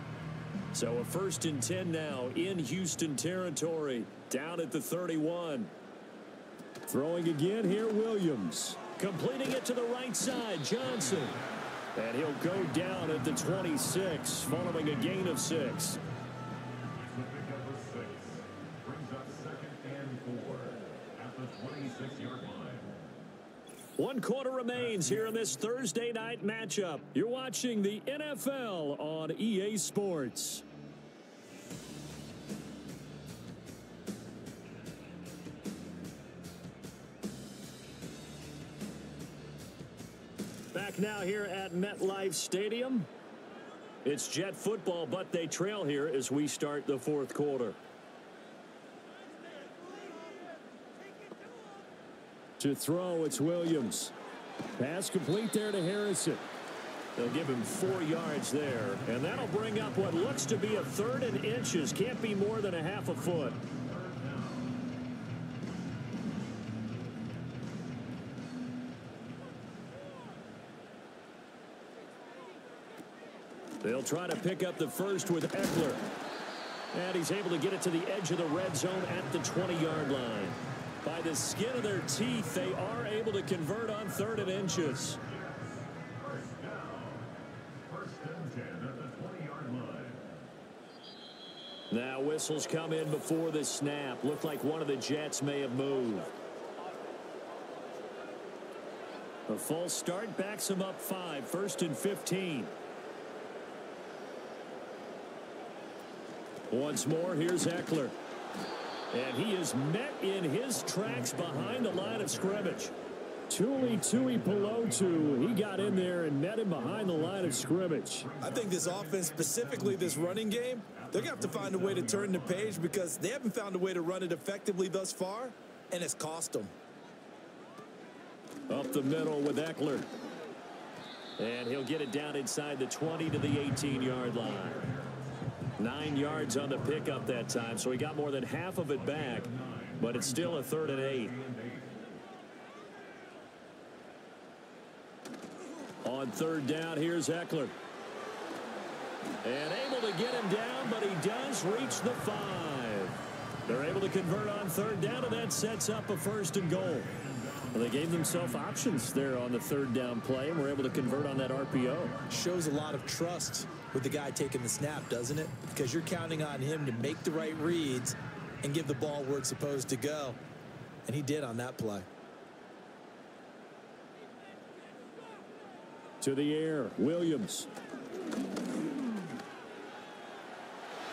So a first and 10 now in Houston territory, down at the 31. Throwing again here, Williams. Completing it to the right side, Johnson. And he'll go down at the 26, following a gain of 6. One quarter remains here in this Thursday night matchup. You're watching the NFL on EA Sports. Back now here at MetLife Stadium. It's Jet football, but they trail here as we start the fourth quarter. To throw, it's Williams. Pass complete there to Harrison. They'll give him 4 yards there, and that'll bring up what looks to be a third and inches. Can't be more than a half a foot. They'll try to pick up the first with Eckler. And he's able to get it to the edge of the red zone at the 20-yard line. By the skin of their teeth, they are able to convert on third and inches. Now whistles come in before the snap. Looked like one of the Jets may have moved. A false start backs him up 5, first and 15. Once more, here's Eckler. And he is met in his tracks behind the line of scrimmage. Tuli Pelotu, he got in there and met him behind the line of scrimmage. I think this offense, specifically this running game, they're going to have to find a way to turn the page because they haven't found a way to run it effectively thus far, and it's cost them. Up the middle with Eckler. And he'll get it down inside the 20 to the 18-yard line. 9 yards on the pickup that time, so he got more than half of it back, but it's still a 3rd and 8. On third down, here's Eckler. And able to get him down, but he does reach the 5. They're able to convert on third down, and that sets up a 1st and goal. Well, they gave themselves options there on the third down play, and were able to convert on that RPO. Shows a lot of trust with the guy taking the snap, doesn't it? Because you're counting on him to make the right reads and give the ball where it's supposed to go. And he did on that play. To the air, Williams.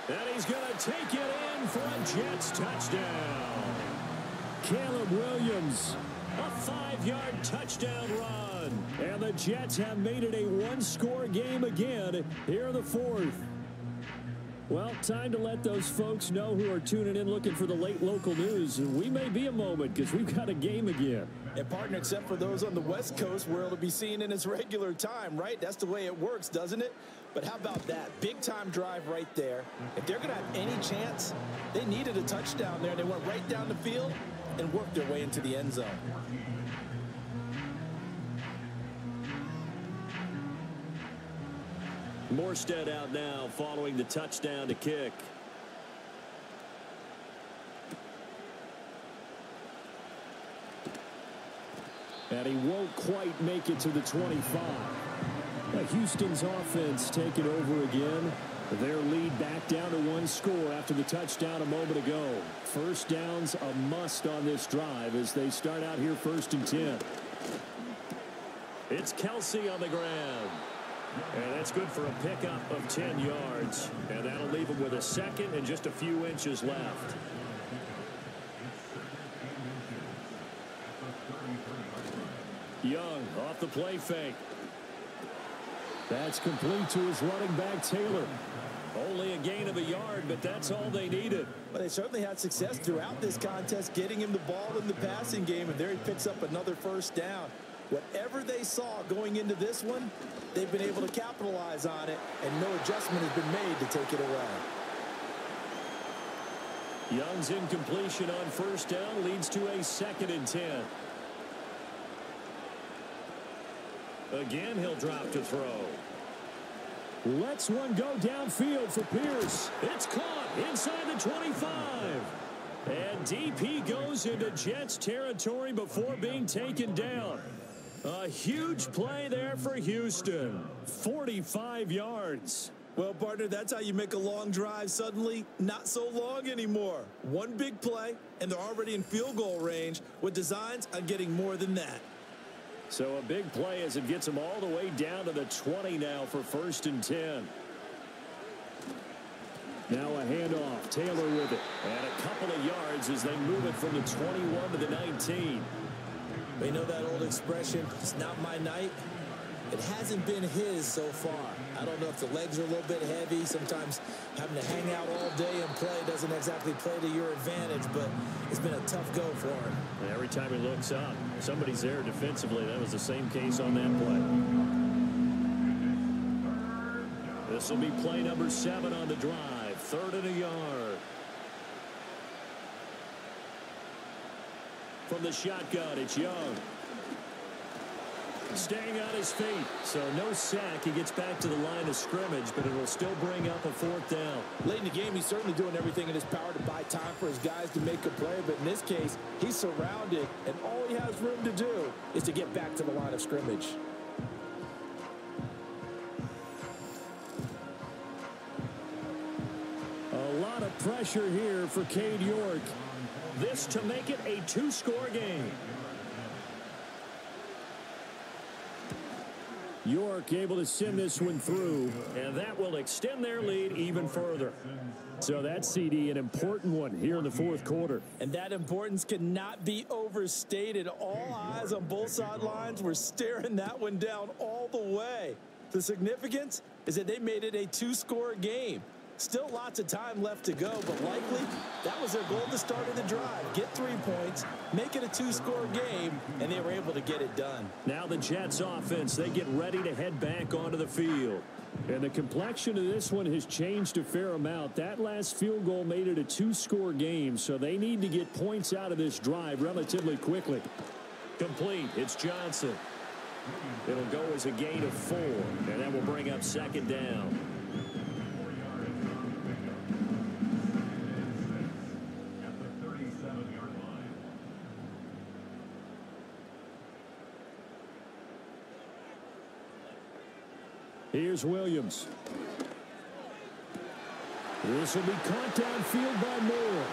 And he's going to take it in for a Jets touchdown. Caleb Williams. A 5-yard touchdown run. And the Jets have made it a one-score game again here in the fourth. Well, time to let those folks know who are tuning in looking for the late local news. We may be a moment because we've got a game again. And partner, except for those on the West Coast where it'll be seen in its regular time, right? That's the way it works, doesn't it? But how about that? Big-time drive right there. If they're going to have any chance, they needed a touchdown there. They went right down the field and worked their way into the end zone. Morstead out now following the touchdown to kick. And he won't quite make it to the 25. Houston's offense taking over again. Their lead back down to one score after the touchdown a moment ago. First down's a must on this drive as they start out here 1st and 10. It's Kelsey on the ground. And that's good for a pickup of 10 yards. And that'll leave him with a second and just a few inches left. Young off the play fake. That's complete to his running back, Taylor. Only a gain of a yard, but that's all they needed. But they certainly had success throughout this contest getting him the ball in the passing game, and there he picks up another first down. Whatever they saw going into this one, they've been able to capitalize on it, and no adjustment has been made to take it away. Young's incompletion on first down leads to a 2nd and 10. Again, he'll drop to throw. Lets one go downfield for Pierce. It's caught inside the 25. And DP goes into Jets territory before being taken down. A huge play there for Houston. 45 yards. Well, partner, that's how you make a long drive suddenly not so long anymore. One big play, and they're already in field goal range with designs on getting more than that. So a big play as it gets them all the way down to the 20 now for 1st and 10. Now a handoff. Taylor with it. And a couple of yards as they move it from the 21 to the 19. They know that old expression, it's not my night. It hasn't been his so far. I don't know if the legs are a little bit heavy. Sometimes having to hang out all day and play doesn't exactly play to your advantage, but it's been a tough go for him. And every time he looks up, somebody's there defensively. That was the same case on that play. This will be play number 7 on the drive. 3rd and a yard. From the shotgun, it's Young. Staying on his feet. So no sack. He gets back to the line of scrimmage, but it'll still bring up a 4th down. Late in the game, he's certainly doing everything in his power to buy time for his guys to make a play. But in this case, he's surrounded, and all he has room to do is to get back to the line of scrimmage. A lot of pressure here for Cade York. This to make it a 2-score game. York able to send this one through. And that will extend their lead even further. So that's, CD, an important one here in the 4th quarter. And that importance cannot be overstated. All eyes on both sidelines were staring that one down all the way. The significance is that they made it a 2-score game. Still lots of time left to go, but likely that was their goal at the start of the drive. Get 3 points, make it a 2-score game, and they were able to get it done. Now the Jets offense, they get ready to head back onto the field. And the complexion of this one has changed a fair amount. That last field goal made it a 2-score game, so they need to get points out of this drive relatively quickly. Complete. It's Johnson. It'll go as a gain of 4, and that will bring up 2nd down. Here's Williams. This will be caught downfield by Moore.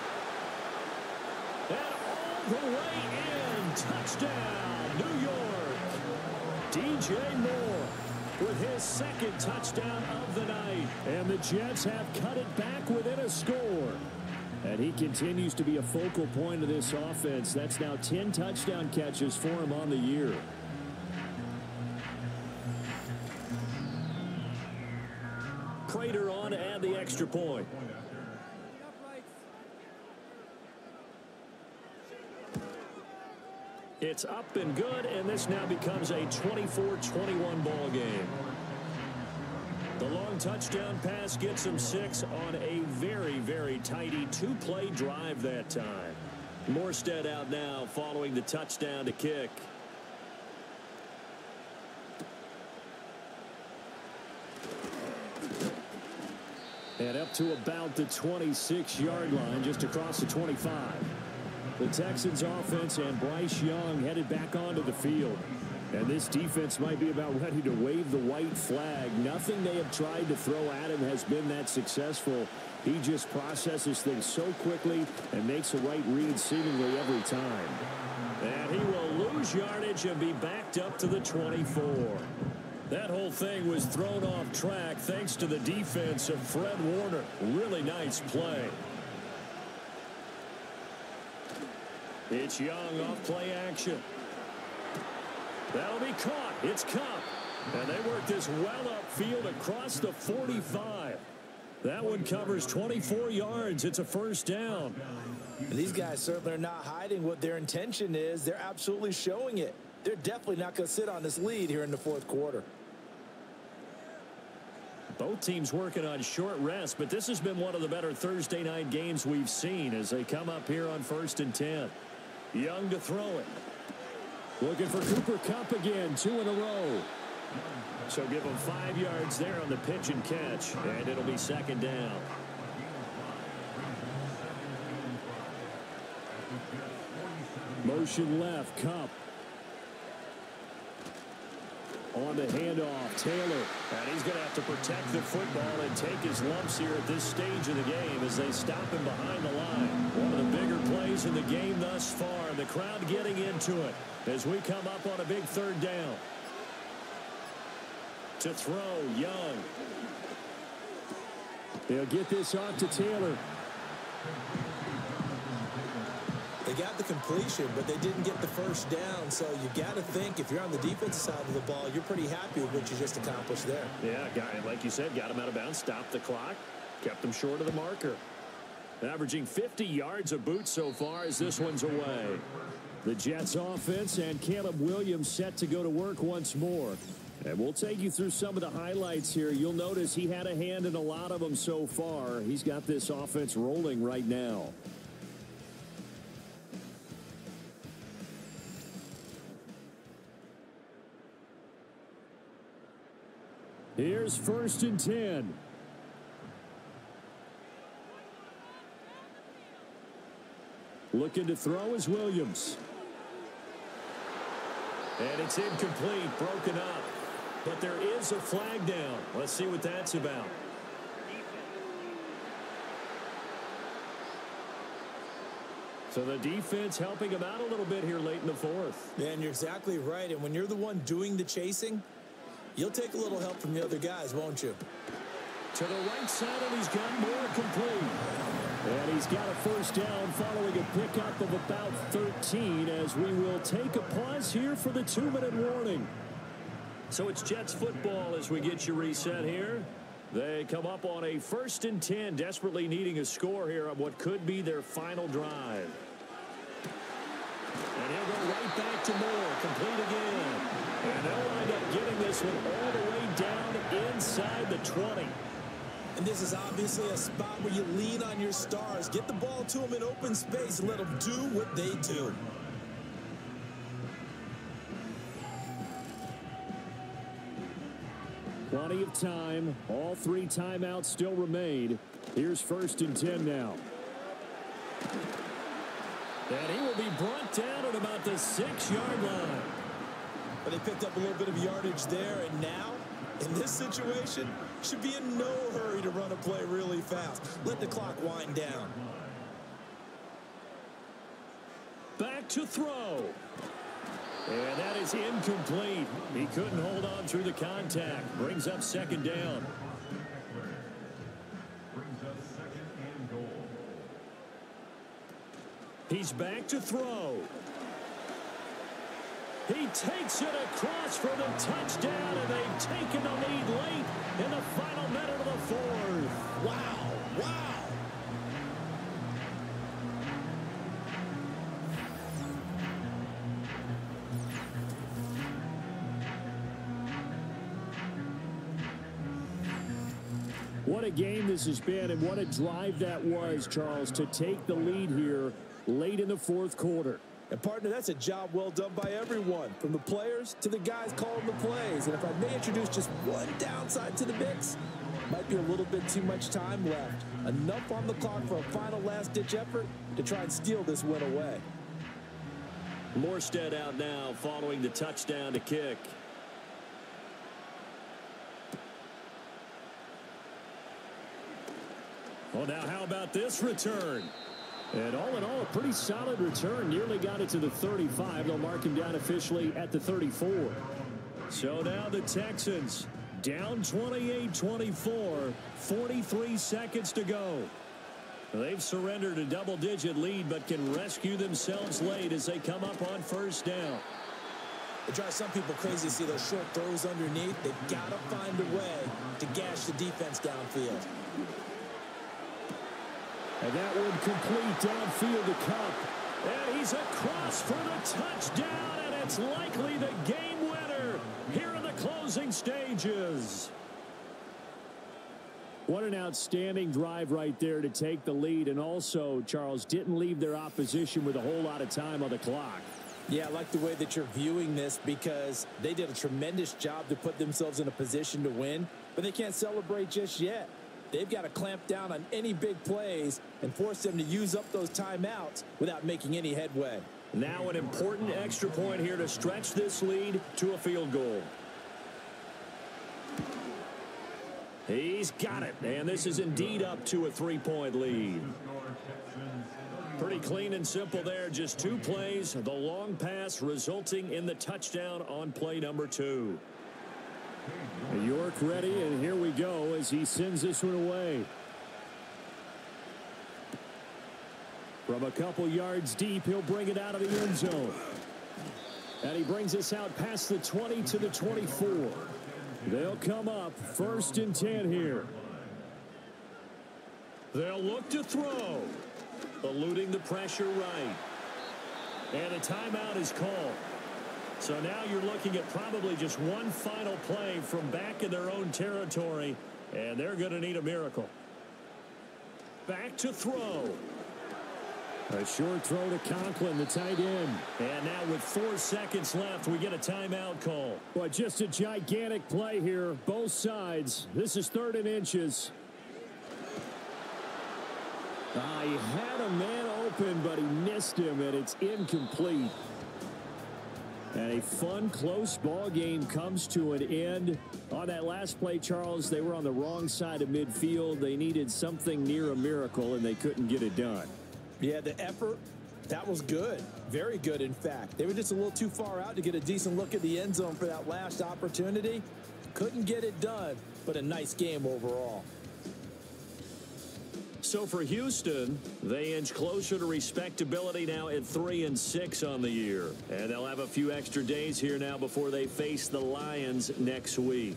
And all the way in. Touchdown, New York. DJ Moore with his 2nd touchdown of the night. And the Jets have cut it back within a score. And he continues to be a focal point of this offense. That's now 10 touchdown catches for him on the year. Prater on to add the extra point. It's up and good, and this now becomes a 24-21 ball game. The long touchdown pass gets him 6 on a very, very tidy 2-play drive that time. Morstead out now following the touchdown to kick. And up to about the 26-yard line, just across the 25. The Texans offense and Bryce Young headed back onto the field. And this defense might be about ready to wave the white flag. Nothing they have tried to throw at him has been that successful. He just processes things so quickly and makes the right read seemingly every time. And he will lose yardage and be backed up to the 24. That whole thing was thrown off track thanks to the defense of Fred Warner. Really nice play. It's Young off play action. That'll be caught. It's Cup. And they work this well upfield across the 45. That one covers 24 yards. It's a first down. And these guys certainly are not hiding what their intention is. They're absolutely showing it. They're definitely not going to sit on this lead here in the fourth quarter. Both teams working on short rest, but this has been one of the better Thursday night games we've seen as they come up here on 1st and 10. Young to throw it. Looking for Cooper Kupp again, 2 in a row. So give him 5 yards there on the pitch and catch, and it'll be 2nd down. Motion left, Kupp. On the handoff, Taylor. And he's going to have to protect the football and take his lumps here at this stage of the game as they stop him behind the line. One of the bigger plays in the game thus far. The crowd getting into it as we come up on a big 3rd down. To throw, Young. They'll get this off to Taylor. They got the completion, but they didn't get the first down. So you got to think if you're on the defensive side of the ball, you're pretty happy with what you just accomplished there. Yeah, like you said, got him out of bounds, stopped the clock, kept him short of the marker. Averaging 50 yards a boot so far as this one's away. The Jets offense and Caleb Williams set to go to work once more. And we'll take you through some of the highlights here. You'll notice he had a hand in a lot of them so far. He's got this offense rolling right now. Here's 1st and 10. Looking to throw is Williams. And it's incomplete, broken up. But there is a flag down. Let's see what that's about. So the defense helping him out a little bit here late in the 4th. Yeah, and you're exactly right. And when you're the one doing the chasing, you'll take a little help from the other guys, won't you? To the right side, and he's got more complete. And he's got a first down following a pickup of about 13 as we will take a pause here for the 2-minute warning. So it's Jets football as we get you reset here. They come up on a 1st and 10, desperately needing a score here on what could be their final drive. And he'll go right back to Moore, complete again. And they'll wind up getting this one all the way down inside the 20. And this is obviously a spot where you lean on your stars. Get the ball to them in open space and let them do what they do. Plenty of time. All 3 timeouts still remain. Here's 1st and 10 now. And he will be brought down at about the 6-yard line. But they picked up a little bit of yardage there, and now, in this situation, should be in no hurry to run a play really fast. Let the clock wind down. Back to throw. And that is incomplete. He couldn't hold on through the contact. Brings up 2nd down. He's back to throw. He takes it across for the touchdown, and they've taken the lead late in the final minute of the fourth. Wow, wow. What a game this has been, and what a drive that was, Charles, to take the lead here late in the fourth quarter. And, partner, that's a job well done by everyone, from the players to the guys calling the plays. And if I may introduce just one downside to the mix, might be a little bit too much time left. Enough on the clock for a final last-ditch effort to try and steal this win away. Morstead out now following the touchdown to kick. Well, now how about this return? And all in all, a pretty solid return. Nearly got it to the 35. They'll mark him down officially at the 34. So now the Texans down 28-24, 43 seconds to go. They've surrendered a double-digit lead, but can rescue themselves late as they come up on first down. It drives some people crazy to see those short throws underneath. They've got to find a way to gash the defense downfield. And that would complete downfield to Cup. And he's across for the touchdown, and it's likely the game winner here in the closing stages. What an outstanding drive right there to take the lead. And also, Charles, didn't leave their opposition with a whole lot of time on the clock. Yeah, I like the way that you're viewing this because they did a tremendous job to put themselves in a position to win, but they can't celebrate just yet. They've got to clamp down on any big plays and force them to use up those timeouts without making any headway. Now an important extra point here to stretch this lead to a field goal. He's got it, and this is indeed up to a 3-point lead. Pretty clean and simple there. Just 2 plays, the long pass resulting in the touchdown on play number 2. York ready, and here we go as he sends this one away. From a couple yards deep, he'll bring it out of the end zone. And he brings us out past the 20 to the 24. They'll come up 1st and 10 here. They'll look to throw. Eluding the pressure right. And a timeout is called. So now you're looking at probably just one final play from back in their own territory, and they're going to need a miracle. Back to throw. A short throw to Conklin, the tight end. And now with 4 seconds left, we get a timeout call. But just a gigantic play here, both sides. This is 3rd and inches. He had a man open, but he missed him, and it's incomplete. And a fun, close ball game comes to an end. On that last play, Charles, they were on the wrong side of midfield. They needed something near a miracle, and they couldn't get it done. Yeah, the effort, that was good. Very good, in fact. They were just a little too far out to get a decent look at the end zone for that last opportunity. Couldn't get it done, but a nice game overall. So for Houston, they inch closer to respectability now at 3-6 on the year. And they'll have a few extra days here now before they face the Lions next week.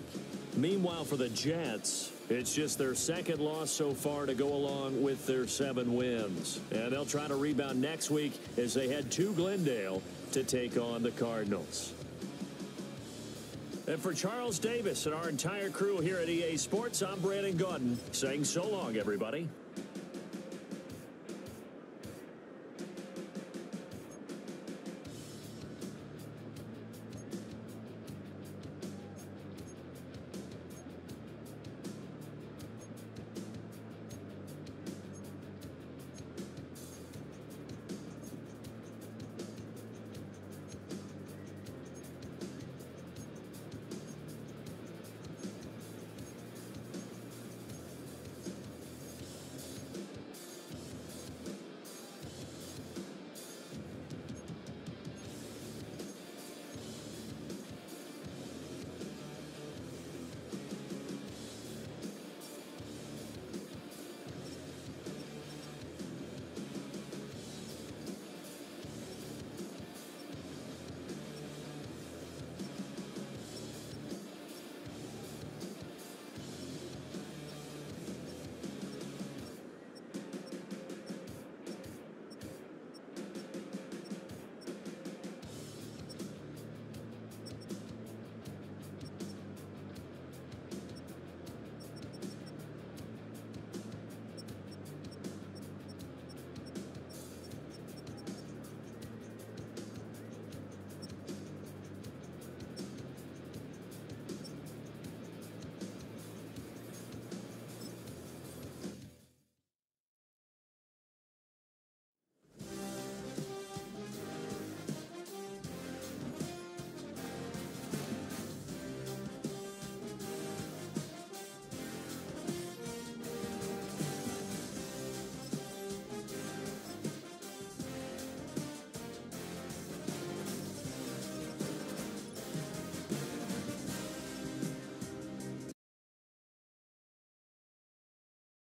Meanwhile, for the Jets, it's just their 2nd loss so far to go along with their 7 wins. And they'll try to rebound next week as they head to Glendale to take on the Cardinals. And for Charles Davis and our entire crew here at EA Sports, I'm Brandon Gaudin saying so long, everybody.